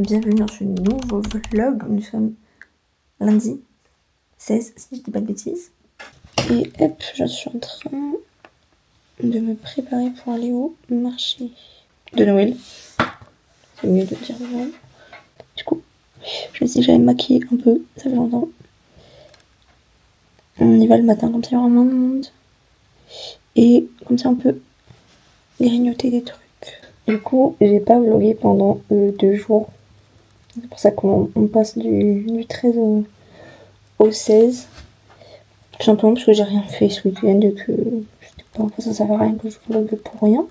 bienvenue dans ce nouveau vlog. Nous sommes lundi 16, si je dis pas de bêtises. Et hop, je suis en train de me préparer pour aller au marché de Noël. C'est mieux de dire Noël. Du coup, je me suis dit que j'allais me maquiller un peu, ça fait longtemps. On y va le matin, comme ça il y aura moins de monde. Et comme ça on peut grignoter des trucs. Du coup, j'ai pas vlogué pendant 2 jours. C'est pour ça qu'on passe du 13 au 16. Tout simplement parce que j'ai rien fait ce week-end et que je sais pas, ça sert à rien que je vlogue pour rien.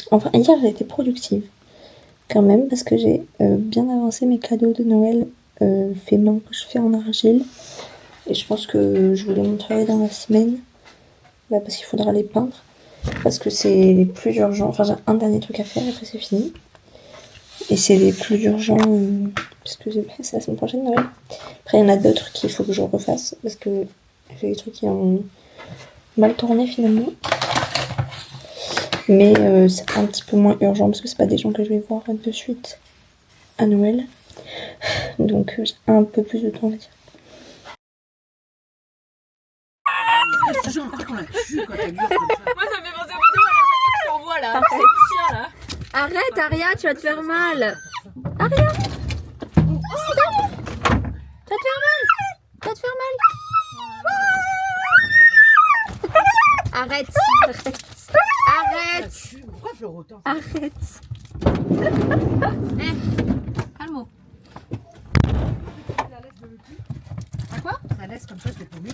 Enfin, hier j'ai été productive quand même parce que j'ai bien avancé mes cadeaux de Noël faits main que je fais en argile. Et je pense que je vous les montrerai dans la semaine. Parce qu'il faudra les peindre. Parce que c'est les plus urgents. Enfin, j'ai un dernier truc à faire et après c'est fini. Et c'est les plus urgents parce que c'est la semaine prochaine Noël. Après, il y en a d'autres qu'il faut que je refasse parce que j'ai des trucs qui ont mal tourné finalement. Mais c'est un petit peu moins urgent parce que c'est pas des gens que je vais voir de suite à Noël. Donc j'ai un peu plus de temps, on va dire. Moi ça me fait penser aux vidéos à la chaque fois que je t'envoie là. Tiens là. Arrête Aria, tu vas te faire mal. Aria, tu vas te faire mal. Tu vas te faire mal. Arrête. Pourquoi je pleure autant? Arrête. Calme. La laisse de l'outil. À quoi? La laisse comme ça, je l'ai pas mis.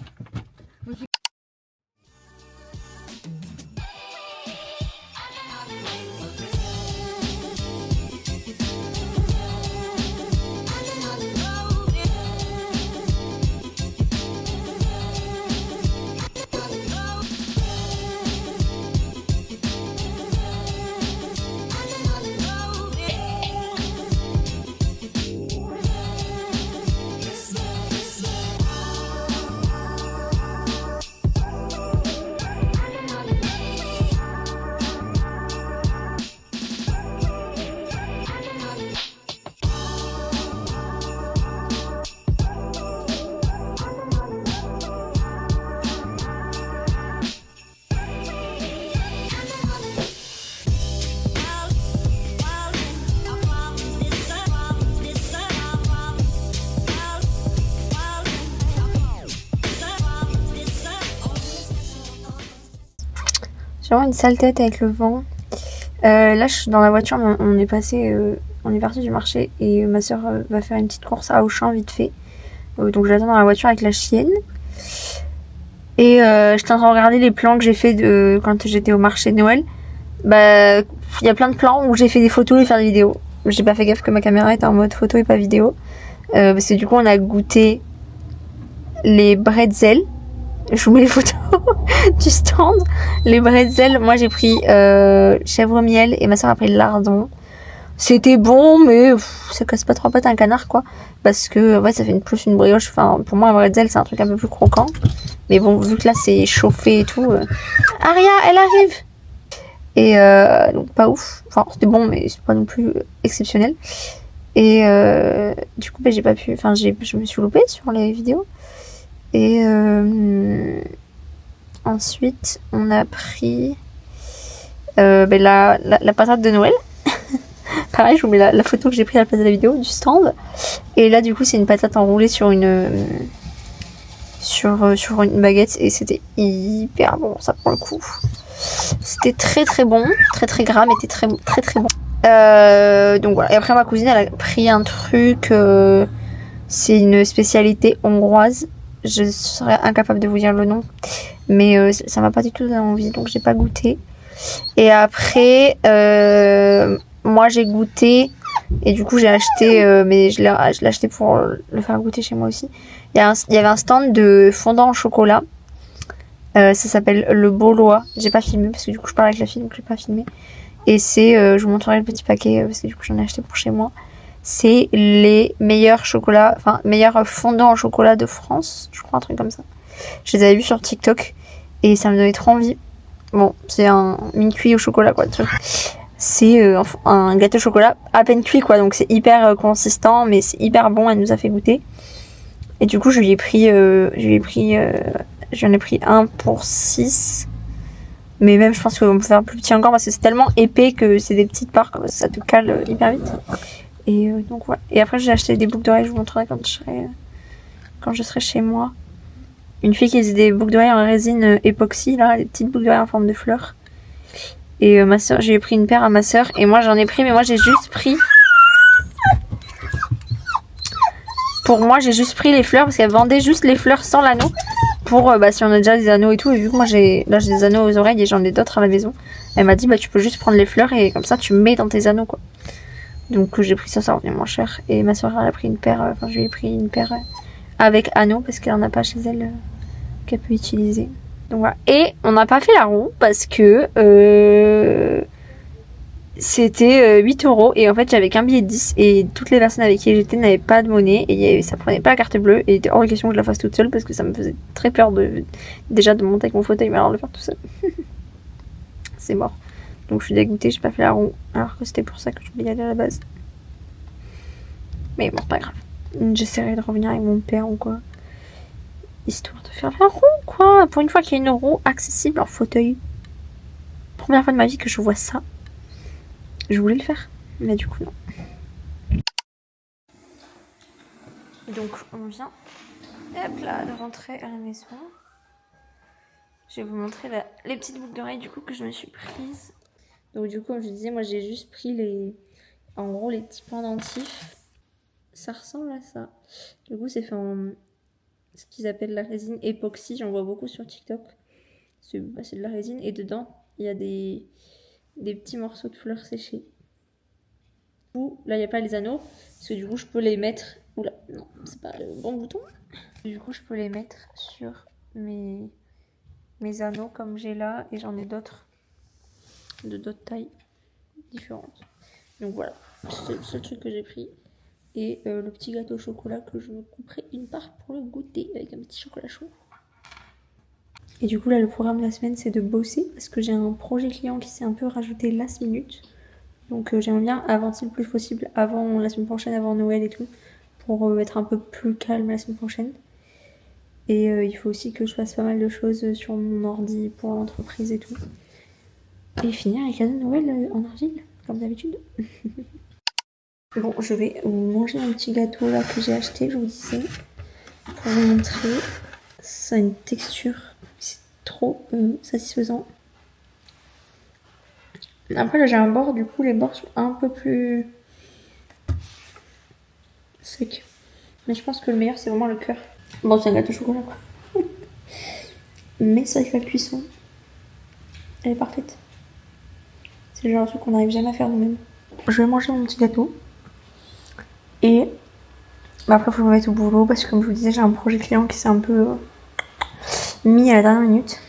J'ai vraiment une sale tête avec le vent. Là, je suis dans la voiture, on est parti du marché et ma soeur va faire une petite course à Auchan vite fait. Donc je l'attends dans la voiture avec la chienne. Et j'étais en train de regarder les plans que j'ai fait quand j'étais au marché de Noël. Bah, il y a plein de plans où j'ai fait des photos et faire des vidéos. J'ai pas fait gaffe que ma caméra était en mode photo et pas vidéo. Parce que du coup, on a goûté les bretzels. Je vous mets les photos du stand. Les bretzels, moi j'ai pris chèvre miel et ma soeur a pris le lardon. C'était bon, mais ça casse pas trop pattes à un canard quoi. Parce que ouais, ça fait plus une brioche. Enfin, pour moi un bretzel c'est un truc un peu plus croquant. Mais bon, vu que là c'est chauffé et tout. Aria, elle arrive. Et donc pas ouf. Enfin, c'était bon, mais c'est pas non plus exceptionnel. Et du coup, bah, j'ai pas pu. Enfin, je me suis loupée sur les vidéos. Et ensuite, on a pris la patate de Noël. Pareil, je vous mets la photo que j'ai prise à la place de la vidéo du stand. Et là, du coup, c'est une patate enroulée sur une baguette. Et c'était hyper bon, ça pour le coup. C'était très très bon, très très gras, mais c'était très très bon. Donc voilà. Et après, ma cousine, elle a pris un truc. C'est une spécialité hongroise. Je serais incapable de vous dire le nom, mais ça m'a pas du tout donné envie, donc j'ai pas goûté. Et après, moi j'ai goûté et du coup j'ai acheté, mais je l'ai acheté pour le faire goûter chez moi aussi. Il y avait un stand de fondant au chocolat. Ça s'appelle le Baulois. J'ai pas filmé parce que du coup je parle avec la fille, donc j'ai pas filmé. Et c'est, je vous montrerai le petit paquet parce que du coup j'en ai acheté pour chez moi. C'est les meilleurs chocolats, enfin meilleurs fondants au chocolat de France, je crois, un truc comme ça. Je les avais vus sur TikTok et ça me donnait trop envie. Bon, c'est un mini cuit au chocolat quoi, le truc. C'est un gâteau au chocolat à peine cuit quoi, donc c'est hyper consistant mais c'est hyper bon, elle nous a fait goûter. Et du coup j'en ai pris un pour 6. Mais même je pense qu'on peut faire plus petit encore parce que c'est tellement épais que c'est des petites parts, ça te cale hyper vite. Et donc voilà. Et après j'ai acheté des boucles d'oreilles, je vous montrerai quand je serai chez moi. Une fille qui faisait des boucles d'oreilles en résine époxy, là, les petites boucles d'oreilles en forme de fleurs. Et ma soeur, j'ai pris une paire à ma soeur et moi j'en ai pris, mais moi j'ai juste pris. Pour moi j'ai juste pris les fleurs parce qu'elle vendait juste les fleurs sans l'anneau. Pour si on a déjà des anneaux et tout, et vu que moi j'ai des anneaux aux oreilles et j'en ai d'autres à la maison, elle m'a dit bah tu peux juste prendre les fleurs et comme ça tu mets dans tes anneaux quoi. Donc j'ai pris ça, ça revient moins cher. Et ma soeur elle a pris une paire, je lui ai pris une paire avec anneaux parce qu'elle en a pas chez elle qu'elle peut utiliser. Donc voilà. Et on n'a pas fait la roue parce que c'était 8 € et en fait j'avais qu'un billet de 10 et toutes les personnes avec qui j'étais n'avaient pas de monnaie et ça prenait pas la carte bleue et il était hors de question que je la fasse toute seule parce que ça me faisait très peur déjà de monter avec mon fauteuil mais alors de le faire tout seul. C'est mort. Donc je suis dégoûtée, j'ai pas fait la roue alors que c'était pour ça que je voulais y aller à la base. Mais bon, pas grave. J'essaierai de revenir avec mon père ou quoi. Histoire de faire la roue quoi. Pour une fois qu'il y a une roue accessible en fauteuil. Première fois de ma vie que je vois ça. Je voulais le faire, mais du coup non. Donc on vient hop là, de rentrer à la maison. Je vais vous montrer les petites boucles d'oreilles du coup que je me suis prises. Donc du coup comme je disais, moi j'ai juste pris en gros les petits pendentifs. Ça ressemble à ça. Du coup c'est fait en ce qu'ils appellent la résine époxy. J'en vois beaucoup sur TikTok. C'est de la résine et dedans il y a des petits morceaux de fleurs séchées. Là il n'y a pas les anneaux parce que du coup je peux les mettre. Oula, non, c'est pas le bon bouton. Du coup je peux les mettre sur mes anneaux comme j'ai là et j'en ai d'autres de d'autres tailles différentes. Donc voilà, c'est le seul truc que j'ai pris. Et le petit gâteau au chocolat que je me couperai une part pour le goûter avec un petit chocolat chaud. Et du coup là le programme de la semaine c'est de bosser parce que j'ai un projet client qui s'est un peu rajouté last minute. Donc j'aimerais bien avancer le plus possible avant la semaine prochaine, avant Noël et tout, pour être un peu plus calme la semaine prochaine. Et il faut aussi que je fasse pas mal de choses sur mon ordi pour l'entreprise et tout. Et finir les cadeaux de Noël en argile, comme d'habitude. Bon, je vais manger mon petit gâteau là que j'ai acheté, je vous disais, pour vous montrer. Ça a une texture, c'est trop satisfaisant. Après là j'ai un bord, du coup les bords sont un peu plus secs. Mais je pense que le meilleur c'est vraiment le cœur. Bon c'est un gâteau au chocolat quoi. Mais c'est avec la cuisson. Elle est parfaite. C'est le genre de truc qu'on n'arrive jamais à faire nous-mêmes. Je vais manger mon petit gâteau. Et après il faut que je me mette au boulot parce que comme je vous disais j'ai un projet client qui s'est un peu mis à la dernière minute.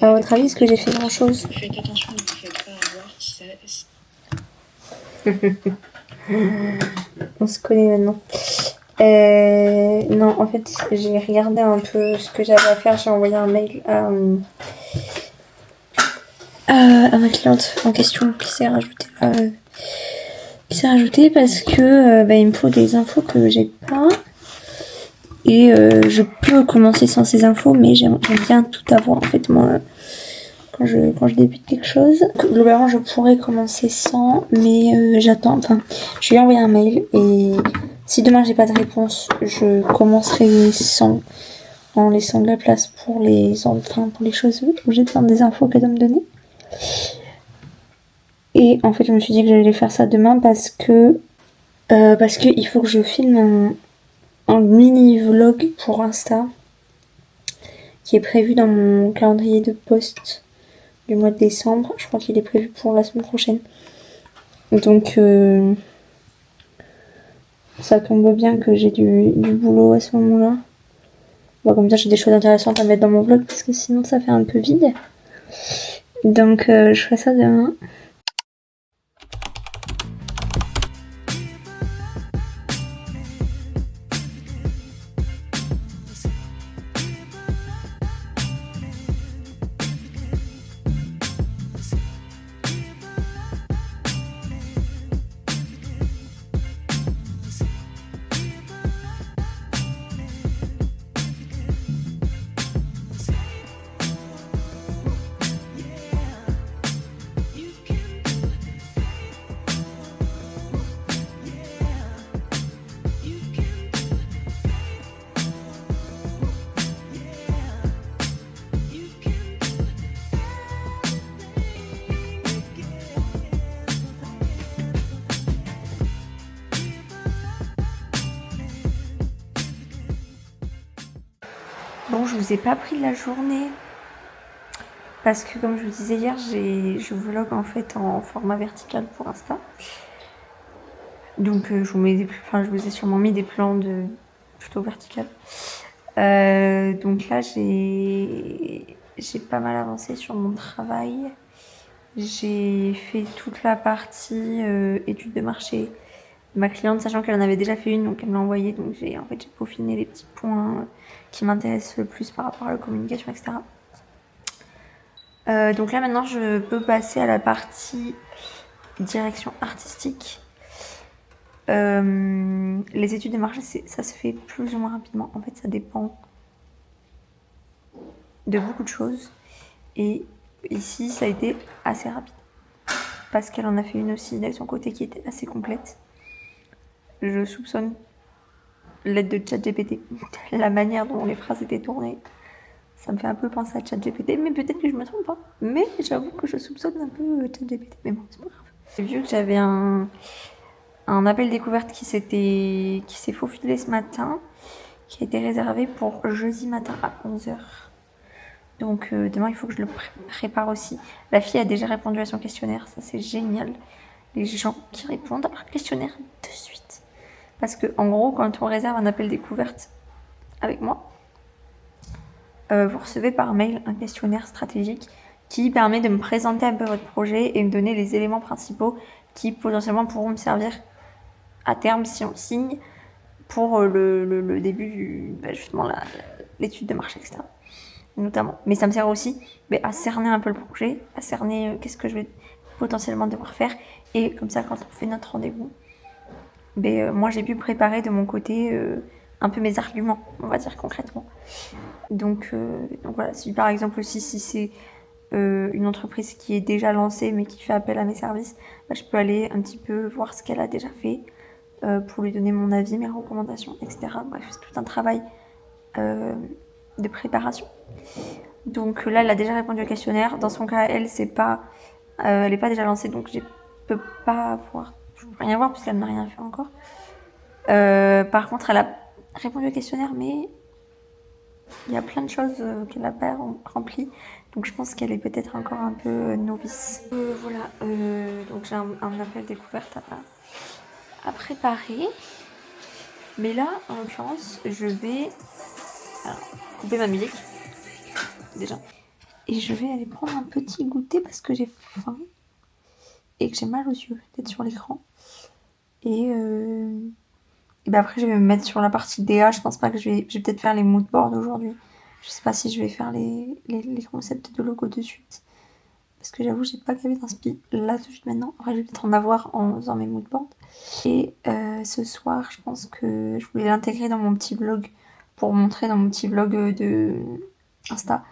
À votre avis, est-ce que j'ai fait grand chose? Faites attention, ne vous faites pas avoir. On se connaît maintenant. Non, en fait, j'ai regardé un peu ce que j'avais à faire. J'ai envoyé un mail à ma cliente en question qui s'est rajoutée parce que il me faut des infos que j'ai pas. Et je peux commencer sans ces infos, mais j'aime bien tout avoir en fait moi quand je débute quelque chose. Globalement je pourrais commencer sans, mais j'attends, je lui ai envoyé un mail et si demain j'ai pas de réponse, je commencerai sans, en laissant de la place pour les choses où j'ai besoin des infos qu'elle doit me donner. Et en fait je me suis dit que j'allais faire ça demain parce que il faut que je filme un mini vlog pour Insta qui est prévu dans mon calendrier de post du mois de décembre. Je crois qu'il est prévu pour la semaine prochaine. Donc ça tombe bien que j'ai du boulot à ce moment-là. Bon, comme ça j'ai des choses intéressantes à mettre dans mon vlog parce que sinon ça fait un peu vide. Donc je ferai ça demain. Bon, je vous ai pas pris de la journée parce que comme je vous disais hier, je vlog en fait en format vertical pour Insta. Donc je vous ai sûrement mis des plans de plutôt vertical. Donc là j'ai pas mal avancé sur mon travail. J'ai fait toute la partie étude de marché de ma cliente, sachant qu'elle en avait déjà fait une, donc elle me l'a envoyé. Donc j'ai peaufiné les petits points qui m'intéressent le plus par rapport à la communication, etc. Donc là maintenant je peux passer à la partie direction artistique. Les études de marché, ça se fait plus ou moins rapidement. En fait, ça dépend de beaucoup de choses. Et ici, ça a été assez rapide. Parce qu'elle en a fait une aussi de son côté qui était assez complète. Je soupçonne l'aide de ChatGPT. La manière dont les phrases étaient tournées, ça me fait un peu penser à ChatGPT. Mais peut-être que je me trompe pas. Mais j'avoue que je soupçonne un peu ChatGPT. Mais bon, c'est pas grave. J'ai vu que j'avais un appel découverte qui s'est faufilé ce matin, qui a été réservé pour jeudi matin à 11h. Donc demain, il faut que je le prépare aussi. La fille a déjà répondu à son questionnaire, ça c'est génial. Les gens qui répondent à leur questionnaire de suite. Parce que en gros, quand on réserve un appel découverte avec moi, vous recevez par mail un questionnaire stratégique qui permet de me présenter un peu votre projet et me donner les éléments principaux qui potentiellement pourront me servir à terme si on signe pour le début justement l'étude de marché, etc. Notamment. Mais ça me sert aussi à cerner un peu le projet, à cerner qu'est-ce que je vais potentiellement devoir faire. Et comme ça, quand on fait notre rendez-vous, moi j'ai pu préparer de mon côté un peu mes arguments, on va dire concrètement. Donc voilà, si par exemple aussi si c'est une entreprise qui est déjà lancée mais qui fait appel à mes services, je peux aller un petit peu voir ce qu'elle a déjà fait pour lui donner mon avis, mes recommandations, etc. Bref, c'est tout un travail de préparation. Donc là, elle a déjà répondu au questionnaire. Dans son cas, elle n'est pas déjà lancée, donc je peux rien voir puisqu'elle n'a rien fait encore. Par contre, elle a répondu au questionnaire, mais il y a plein de choses qu'elle n'a pas remplies. Donc je pense qu'elle est peut-être encore un peu novice. Voilà, donc j'ai un appel découverte à préparer. Mais là, en l'occurrence, je vais couper ma musique, déjà. Et je vais aller prendre un petit goûter parce que j'ai faim et que j'ai mal aux yeux d'être sur l'écran. Et après, je vais me mettre sur la partie DA. Je pense pas que je vais peut-être faire les moodboards aujourd'hui. Je sais pas si je vais faire les concepts de logo de suite. Parce que j'avoue, j'ai pas gavé d'inspi là tout de suite maintenant. Après, je vais peut-être en avoir en faisant mes moodboards. Et ce soir, je pense que je voulais l'intégrer dans mon petit vlog pour montrer dans mon petit vlog de Insta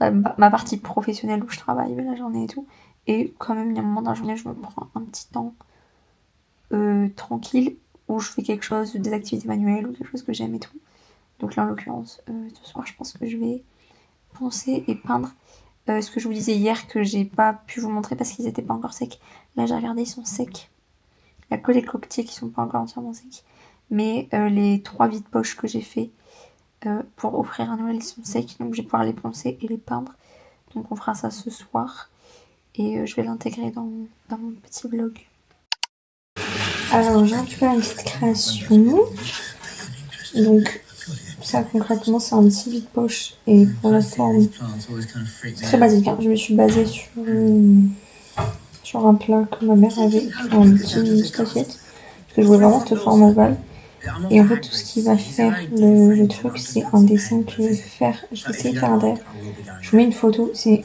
ma partie professionnelle où je travaille la journée et tout. Et quand même, il y a un moment dans la journée, je me prends un petit temps tranquille où je fais quelque chose, des activités manuelles ou quelque chose que j'aime et tout. Donc là, en l'occurrence, ce soir, je pense que je vais poncer et peindre. Ce que je vous disais hier que j'ai pas pu vous montrer parce qu'ils étaient pas encore secs. Là, j'ai regardé, ils sont secs. Il n'y a que les coquetiers qui sont pas encore entièrement secs. Mais les 3 vides poches que j'ai fait pour offrir à Noël, ils sont secs. Donc je vais pouvoir les poncer et les peindre. Donc on fera ça ce soir. Et je vais l'intégrer dans mon petit vlog. Alors j'ai en tout cas une petite création. Donc ça concrètement c'est un petit vide poche. Et pour la forme, c'est très basique. Hein. Je me suis basée sur un plat que ma mère avait, sur une petite assiette. Parce que je voulais vraiment cette forme ovale. Et en fait, tout ce qui va faire le truc, c'est un dessin que je vais faire. Je vais essayer de faire un derrière. Je vous mets une photo. C'est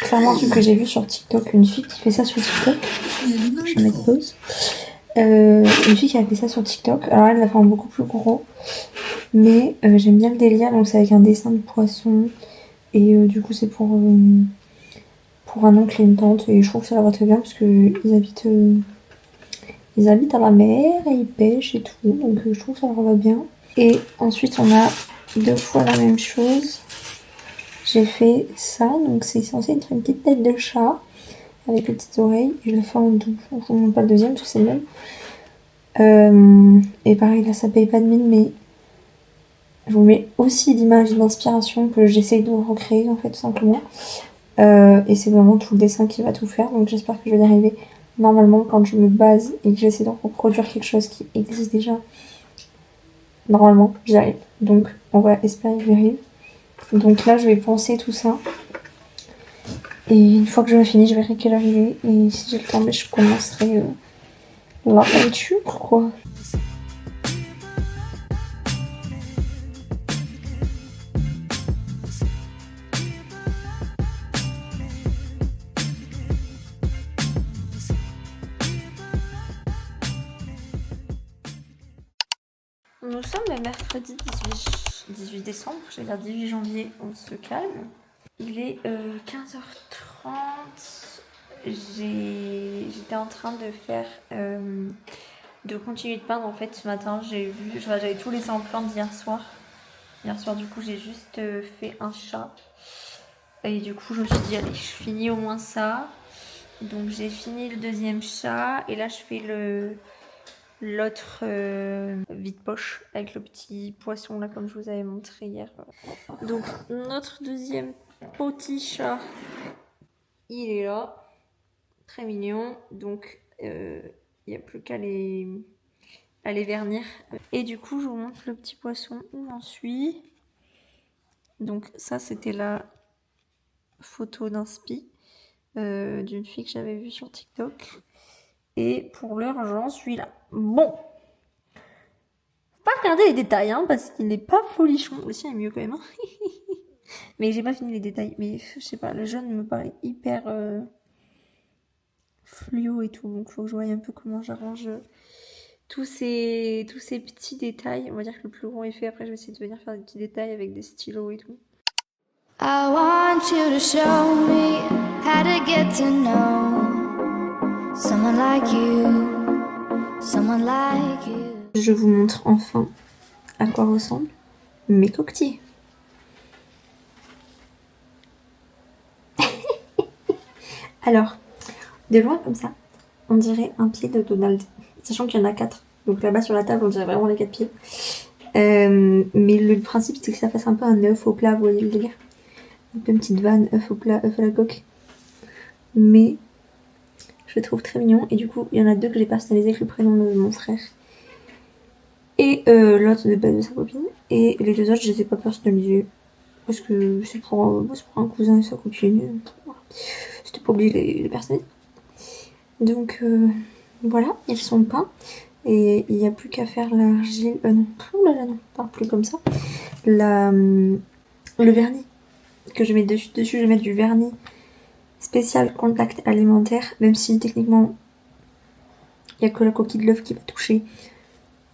clairement un truc que j'ai vu sur TikTok. Une fille qui fait ça sur TikTok. Je vais mettre pause. Une fille qui a fait ça sur TikTok. Alors elle l'a fait en beaucoup plus gros. Mais j'aime bien le délire. Donc c'est avec un dessin de poisson. Et du coup, c'est pour un oncle et une tante. Et je trouve que ça leur va très bien parce qu'ils habitent. Ils habitent à la mer et ils pêchent et tout, donc je trouve que ça leur va bien. Et ensuite on a 2 fois la même chose. J'ai fait ça, donc c'est censé être une petite tête de chat avec les petites oreilles. Je le fais en double, je ne vous montre pas le deuxième parce que c'est le même. Et pareil là ça paye pas de mine mais Je vous mets aussi l'image d'inspiration que j'essaye de recréer en fait tout simplement. Et c'est vraiment tout le dessin qui va tout faire, donc j'espère que je vais y arriver. Normalement quand je me base et que j'essaie de reproduire quelque chose qui existe déjà, normalement j'y arrive. Donc on va espérer que j'y arrive. Donc là je vais penser tout ça. Et une fois que j'aurai fini, je verrai quelle heure il est. Et si j'ai le temps, je commencerai la peinture quoi. Nous sommes le mercredi 18 décembre, j'ai l'air 18 janvier, on se calme. Il est 15h30, j'étais en train de faire, de continuer de peindre en fait ce matin, j'avais tout laissé en plan d'hier soir. Hier soir du coup j'ai juste fait un chat. Et du coup je me suis dit allez je finis au moins ça. Donc j'ai fini le deuxième chat et là je fais l'autre vide-poche avec le petit poisson là comme je vous avais montré hier. Donc notre deuxième petit chat, il est là, très mignon. Donc il n'y a plus qu'à les vernir. Et du coup je vous montre le petit poisson où j'en suis. Donc ça c'était la photo d'inspi d'une fille que j'avais vue sur TikTok. Et pour l'heure j'en suis là. Bon, pas regarder les détails, hein, parce qu'il n'est pas folichon. Le sien est mieux quand même. Hein. Mais j'ai pas fini les détails. Mais je sais pas, le jaune me paraît hyper fluo et tout. Donc faut que je voie un peu comment j'arrange tous ces petits détails. On va dire que le plus gros est fait. Après je vais essayer de venir faire des petits détails avec des stylos et tout. I want you to show me how to get to know someone like you, someone like you. Je vous montre enfin à quoi ressemblent mes coquetiers. Alors, de loin comme ça, on dirait un pied de Donald. Sachant qu'il y en a 4. Donc là-bas sur la table, on dirait vraiment les 4 pieds. Mais le principe, c'est que ça fasse un peu un œuf au plat, vous voyez le délire. Un peu une petite vanne, œuf au plat, œuf à la coque. Mais je le trouve très mignon. Et du coup, il y en a 2 que j'ai personnalisé avec le prénom de mon frère. Et l'autre de sa copine. Et les 2 autres, je les ai pas personnalisés. Parce que c'est pour un cousin et sa copine. Voilà. C'était pas obligé de les personnaliser. Donc voilà, ils sont peints. Et il n'y a plus qu'à faire l'argile. Non, non, pas plus comme ça. Le vernis que je mets dessus, je vais mettre du vernis spécial contact alimentaire. Même si techniquement, il n'y a que la coquille de l'œuf qui va toucher.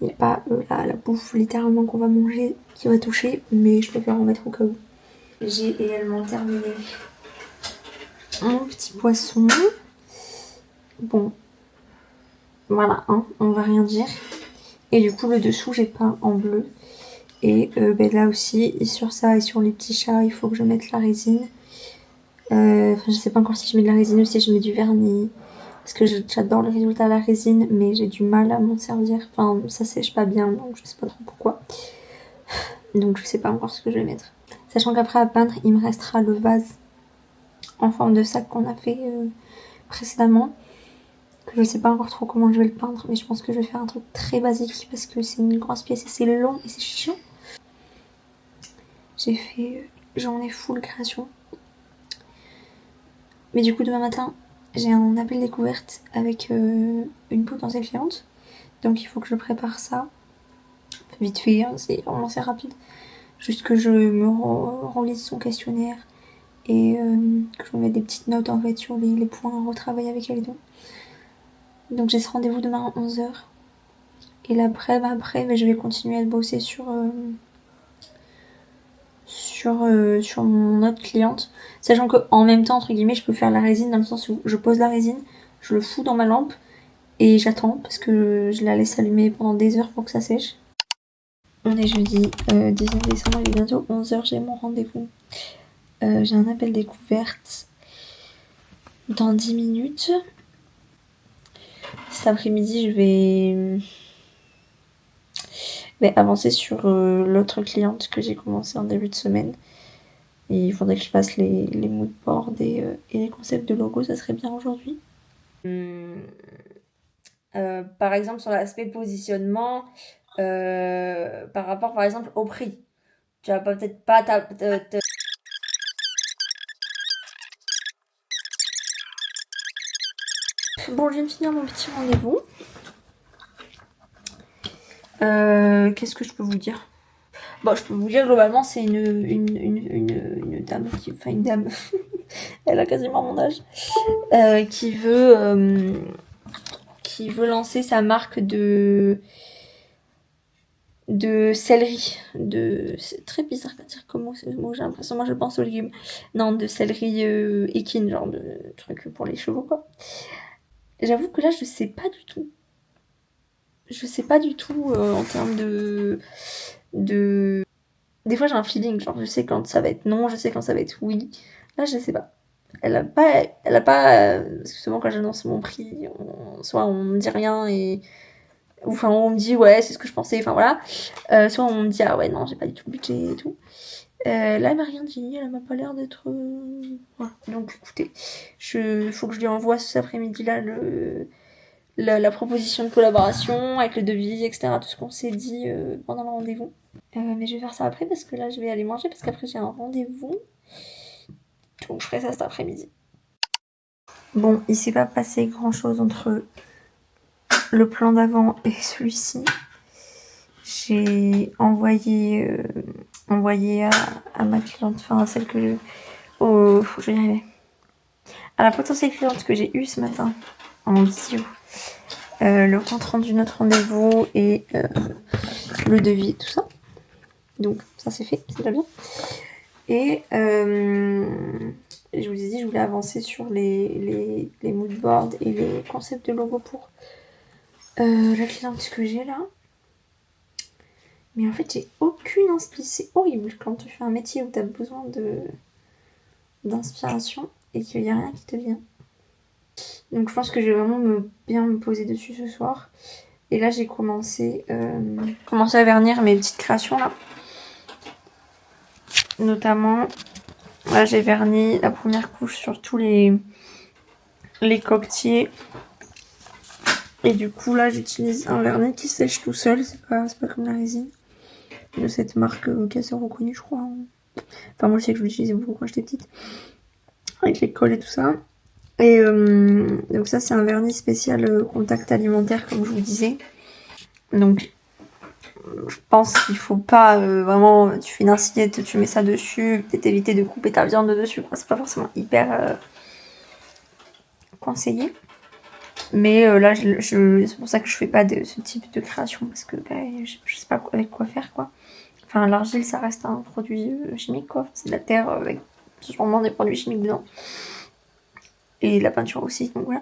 Il n'y a pas la bouffe littéralement qu'on va manger qui va toucher. Mais je préfère en mettre au cas où. J'ai également terminé mon petit poisson. Bon, voilà, hein, on va rien dire. Et du coup, le dessous, j'ai peint en bleu. Et là aussi, sur ça et sur les petits chats, il faut que je mette la résine. Enfin, je sais pas encore si je mets de la résine ou si je mets du vernis. Parce que j'adore le résultat à la résine, mais j'ai du mal à m'en servir. Enfin, ça sèche pas bien, donc je sais pas trop pourquoi. Donc je sais pas encore ce que je vais mettre. Sachant qu'après à peindre, il me restera le vase en forme de sac qu'on a fait précédemment. Que je sais pas encore trop comment je vais le peindre, mais je pense que je vais faire un truc très basique parce que c'est une grosse pièce et c'est long et c'est chiant. J'ai fait journée full création. Mais du coup demain matin, j'ai un appel découverte avec une potentielle cliente. Donc il faut que je prépare ça. Vite fait, hein, c'est vraiment assez rapide. Juste que je me relise son questionnaire et que je me mette des petites notes en fait sur les points à retravailler avec elle et tout. Donc j'ai ce rendez-vous demain à 11h. Et l'après, je vais continuer à bosser sur mon autre cliente. Sachant que en même temps, entre guillemets, je peux faire la résine dans le sens où je pose la résine, je le fous dans ma lampe et j'attends parce que je la laisse allumer pendant des heures pour que ça sèche. On est jeudi 19 décembre, il est bientôt 11h, j'ai mon rendez-vous. J'ai un appel découverte dans 10 minutes. Cet après-midi, vais avancer sur l'autre cliente que j'ai commencé en début de semaine. Et il faudrait que je fasse les mood boards et les concepts de logo, ça serait bien aujourd'hui. Par exemple, sur l'aspect positionnement, par rapport par exemple au prix. Tu vas peut-être pas Bon, je viens de finir mon petit rendez-vous. Qu'est-ce que je peux vous dire? Bon, je peux vous dire globalement, c'est une dame qui... Enfin, une dame. Elle a quasiment mon âge. Qui veut lancer sa marque de céleri. C'est très bizarre à dire comment c'est ce mot, j'ai l'impression. Moi, je pense aux légumes. Non, de céleri équine, genre de truc pour les chevaux, quoi. J'avoue que là, je sais pas du tout. Je sais pas du tout en termes de... Des fois, j'ai un feeling, genre, je sais quand ça va être non, je sais quand ça va être oui. Là, je sais pas. Elle a pas... Parce que souvent, quand j'annonce mon prix, soit on me dit rien et... Enfin, on me dit, ouais, c'est ce que je pensais, enfin voilà. Soit on me dit, ah ouais, non, j'ai pas du tout le budget et tout. Là, elle m'a rien dit, elle m'a pas l'air d'être... Voilà. Donc, écoutez, faut que je lui envoie cet après-midi-là la proposition de collaboration avec le devis, etc. Tout ce qu'on s'est dit pendant le rendez-vous. Mais je vais faire ça après parce que là, je vais aller manger parce qu'après, j'ai un rendez-vous. Donc, je ferai ça cet après-midi. Bon, il s'est pas passé grand-chose entre le plan d'avant et celui-ci. J'ai envoyé à ma cliente, enfin à celle que je... je vais y arriver. À la potentielle cliente que j'ai eue ce matin en visio. Le compte rendu de notre rendez-vous et le devis et tout ça. Donc ça c'est fait, c'est déjà bien. Et je vous ai dit, je voulais avancer sur les mood boards et les concepts de logo pour la cliente que j'ai là. Mais en fait, j'ai aucune inspiration. C'est horrible quand tu fais un métier où tu as besoin d'inspiration et qu'il n'y a rien qui te vient. Donc je pense que je vais vraiment bien me poser dessus ce soir. Et là, j'ai commencé à vernir mes petites créations là. Notamment, là, j'ai verni la première couche sur tous les coquetiers. Et du coup, là, j'utilise un vernis qui sèche tout seul. C'est pas comme la résine. De cette marque qui est assez reconnue, je crois. Enfin, moi, je sais que je l'utilisais beaucoup quand j'étais petite. Avec les cols et tout ça. Et donc ça, c'est un vernis spécial contact alimentaire, comme je vous disais. Donc, je pense qu'il faut pas vraiment... Tu fais une assiette, tu mets ça dessus. Peut-être éviter de couper ta viande dessus. C'est pas forcément hyper conseillé. Mais là, c'est pour ça que je fais pas de ce type de création. Parce que je sais pas avec quoi faire, quoi. Enfin, l'argile, ça reste un produit chimique, quoi. C'est de la terre avec sûrement des produits chimiques dedans. Et la peinture aussi, donc voilà.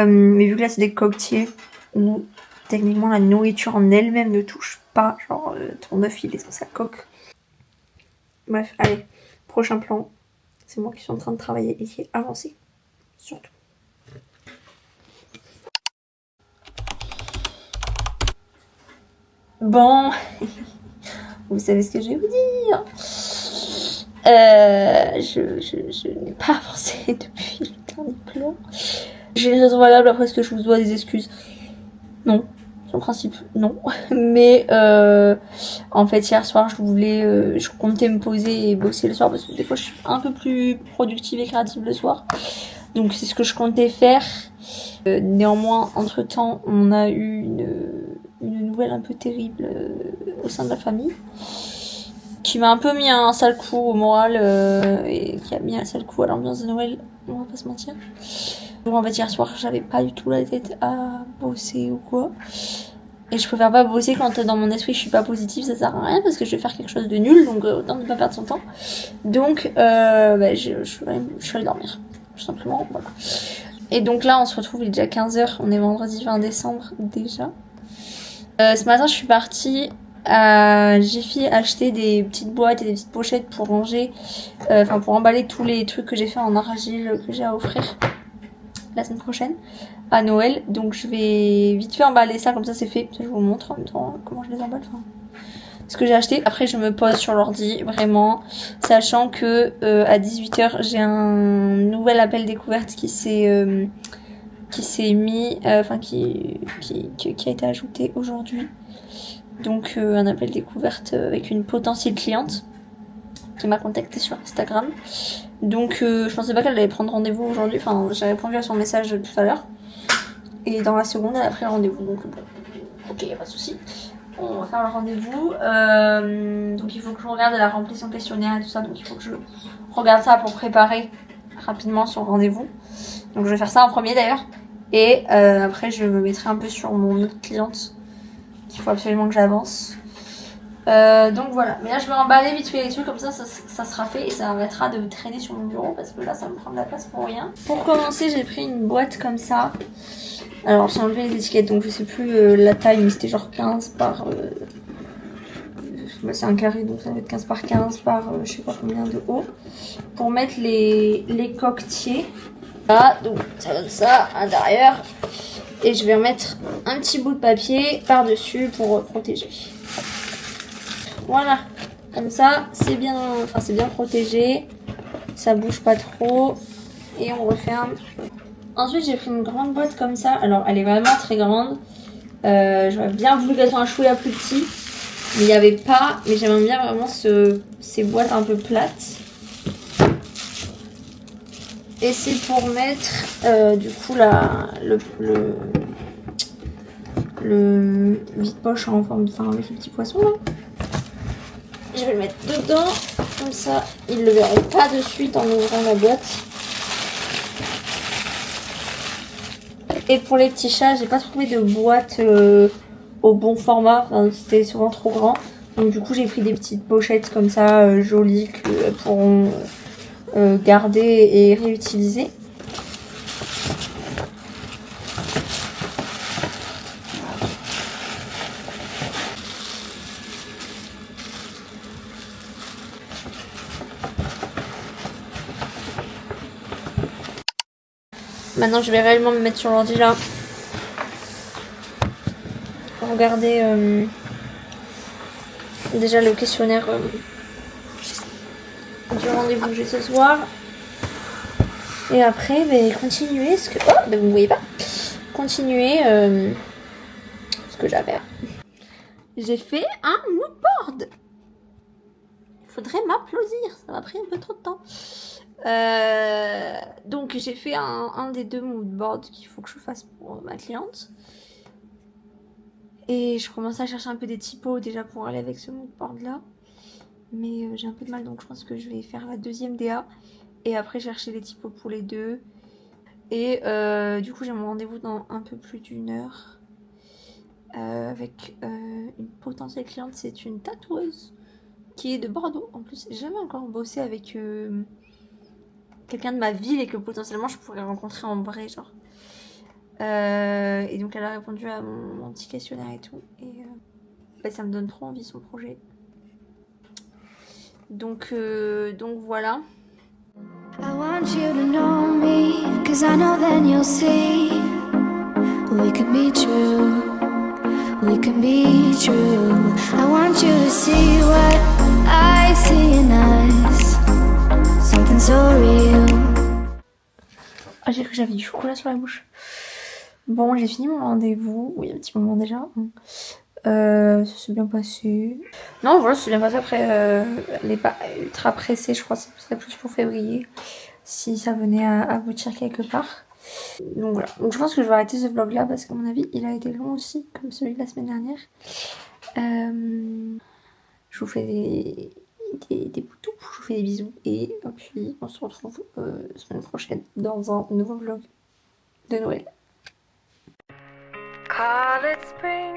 Mais vu que là, c'est des coquetiers où, techniquement, la nourriture en elle-même ne touche pas. Genre, ton œuf, il est dans sa coque. Bref, allez. Prochain plan. C'est moi qui suis en train de travailler et qui est avancé. Surtout. Bon... Vous savez ce que je vais vous dire. Je n'ai pas avancé depuis le dernier plan. J'ai des raisons valables après ce que je vous dois des excuses. Non. En principe, non. Mais en fait, hier soir, je comptais me poser et bosser le soir parce que des fois, je suis un peu plus productive et créative le soir. Donc, c'est ce que je comptais faire. Néanmoins, entre-temps, on a eu une nouvelle un peu terrible au sein de la famille qui m'a un peu mis un sale coup au moral et qui a mis un sale coup à l'ambiance de Noël, on va pas se mentir. Donc en fait hier soir j'avais pas du tout la tête à bosser ou quoi et je préfère pas bosser quand dans mon esprit je suis pas positive, ça sert à rien parce que je vais faire quelque chose de nul, donc autant ne pas perdre son temps. Donc je suis allée dormir tout simplement, voilà. Et donc là on se retrouve, il est déjà 15h, on est vendredi 20 décembre déjà. Ce matin, je suis partie à Jiffy acheter des petites boîtes et des petites pochettes pour ranger, pour emballer tous les trucs que j'ai fait en argile que j'ai à offrir la semaine prochaine. à Noël. Donc je vais vite fait emballer ça, comme ça c'est fait. Je vous montre en même temps comment je les emballe. Enfin, ce que j'ai acheté. Après je me pose sur l'ordi, vraiment, sachant que à 18h j'ai un nouvel appel découverte qui s'est mis, enfin qui a été ajouté aujourd'hui. Donc un appel découverte avec une potentielle cliente qui m'a contacté sur Instagram. Donc je pensais pas qu'elle allait prendre rendez-vous aujourd'hui. Enfin, j'ai répondu à son message tout à l'heure. Et dans la seconde, elle a pris rendez-vous. Donc bon, ok, y a pas de souci. On va faire le rendez-vous. Donc il faut que je regarde, elle a rempli son questionnaire et tout ça. Donc il faut que je regarde ça pour préparer rapidement son rendez-vous. Donc je vais faire ça en premier d'ailleurs. Et après je me mettrai un peu sur mon autre cliente qu'il faut absolument que j'avance. Donc voilà, mais là je vais emballer vite fait les trucs, comme ça sera fait et ça arrêtera de traîner sur mon bureau parce que là ça me prend de la place pour rien. Pour commencer, j'ai pris une boîte comme ça. Alors j'ai enlevé les étiquettes, donc je sais plus la taille, mais c'était genre 15 par... c'est un carré, donc ça va être 15 par 15 par je sais pas combien de haut. Pour mettre les coquetiers. Voilà, donc ça donne ça à l'intérieur. Et je vais remettre un petit bout de papier par-dessus pour protéger. Voilà, comme ça c'est bien protégé, ça bouge pas trop et on referme. Ensuite j'ai pris une grande boîte comme ça, alors elle est vraiment très grande. J'aurais bien voulu qu'elle soit un chouïa plus petit, mais il n'y avait pas, mais j'aime bien vraiment ces boîtes un peu plates. Et c'est pour mettre du coup le vide-poche en forme de, enfin avec le petit poisson là. Je vais le mettre dedans, comme ça il ne le verrait pas de suite en ouvrant la boîte. Et pour les petits chats, j'ai pas trouvé de boîte au bon format, enfin, c'était souvent trop grand. Donc du coup j'ai pris des petites pochettes comme ça jolies qu'elles pourront garder et réutiliser. Maintenant je vais réellement me mettre sur l'ordi là. Regarder déjà le questionnaire du rendez-vous que j'ai ce soir. Et après continuer ce que... Oh, vous voyez pas. Continuer ce que j'avais. J'ai fait un mood board. Il faudrait m'applaudir, ça m'a pris un peu trop de temps. Donc j'ai fait un des deux mood boards qu'il faut que je fasse pour ma cliente. Et je commence à chercher un peu des typos déjà pour aller avec ce mood board là. Mais j'ai un peu de mal, donc je pense que je vais faire la deuxième DA. Et après chercher les typos pour les deux. Et du coup j'ai mon rendez-vous dans un peu plus d'1 heure. Avec une potentielle cliente, c'est une tatoueuse qui est de Bordeaux. En plus, j'ai jamais encore bossé avec quelqu'un de ma ville et que potentiellement je pourrais rencontrer en vrai, genre. Et donc elle a répondu à mon petit questionnaire et tout. Et ça me donne trop envie son projet. Donc voilà. I want you to know me, 'cause I know then you'll see we can be true, we can be true. I want you to see what I see in us, something so real. Ah, j'ai cru que j'avais du chocolat sur la bouche. Bon, j'ai fini mon rendez-vous. Oui, un petit moment déjà. Ça s'est bien passé. Non, voilà, ça s'est bien passé. Après, elle n'est pas ultra pressée. Je crois que ce serait plus pour février. Si ça venait à aboutir quelque part. Donc voilà. Donc je pense que je vais arrêter ce vlog là parce qu'à mon avis, il a été long aussi, comme celui de la semaine dernière. Je vous fais des boutous. Je vous fais des bisous. Et puis, on se retrouve la semaine prochaine dans un nouveau vlog de Noël. Call it spring,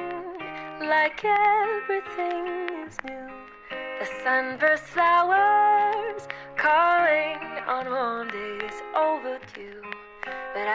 like everything is new. The sunburst flowers calling on warm days overdue. But